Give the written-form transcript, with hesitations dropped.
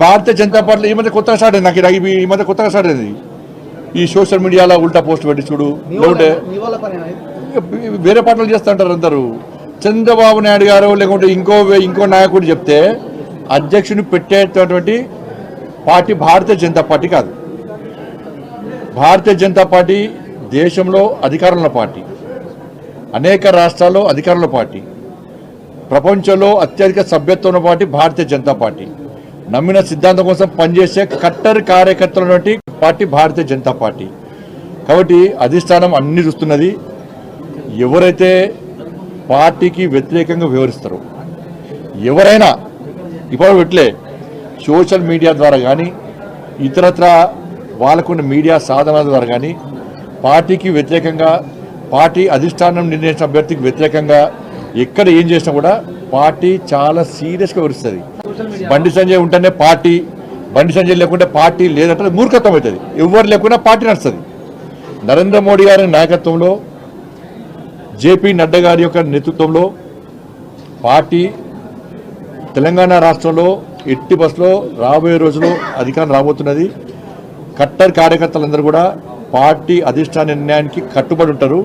Bharatiya Janata party ఈ మధ్య కొత్తగా స్టార్ట్ అయింది. నాకు ఈ మధ్య కొత్తగా స్టార్ట్ అయింది. ఈ సోషల్ మీడియాలో ఉల్టా పోస్ట్ పెట్టి చూడు, లేకుంటే వేరే పార్టీలు చేస్తూ ఉంటారు అందరూ. చంద్రబాబు నాయుడు గారు లేకుంటే ఇంకో నాయకుడు చెప్తే అధ్యక్షుని పెట్టేటటువంటి పార్టీ భారతీయ జనతా పార్టీ కాదు. భారతీయ జనతా పార్టీ దేశంలో అధికారంలో పార్టీ, అనేక రాష్ట్రాల్లో అధికారంలో పార్టీ, ప్రపంచంలో అత్యధిక సభ్యత్వం ఉన్న పార్టీ భారతీయ జనతా పార్టీ. నమ్మిన సిద్ధాంతం కోసం పనిచేసే కట్టర్ కార్యకర్తల పార్టీ భారతీయ జనతా పార్టీ. కాబట్టి అధిష్టానం అన్ని చూస్తున్నది. ఎవరైతే పార్టీకి వ్యతిరేకంగా వ్యవహరిస్తారో ఎవరైనా ఇప్పుడు పెట్టలే సోషల్ మీడియా ద్వారా కానీ ఇతరత్ర వాళ్ళకున్న మీడియా సాధనాల ద్వారా కానీ పార్టీకి వ్యతిరేకంగా, పార్టీ అధిష్టానం నిర్ణయించిన అభ్యర్థికి వ్యతిరేకంగా ఎక్కడ ఏం చేసినా కూడా పార్టీ చాలా సీరియస్గా వ్యవహరిస్తుంది. బండి సంజయ్ ఉంటేనే పార్టీ, బండి సంజయ్ లేకుంటే పార్టీ లేదంటే మూర్ఖత్వం అవుతుంది. ఎవరు లేకుండా పార్టీ నడుస్తుంది. నరేంద్ర మోడీ గారి నాయకత్వంలో, జేపీ నడ్డా గారి యొక్క నేతృత్వంలో పార్టీ తెలంగాణ రాష్ట్రంలో ఎట్టి బస్సులో రాబోయే రోజుల్లో అధికారం రాబోతున్నది. కట్టర్ కార్యకర్తలందరూ కూడా పార్టీ అధిష్టాన నిర్ణయానికి కట్టుబడి ఉంటారు.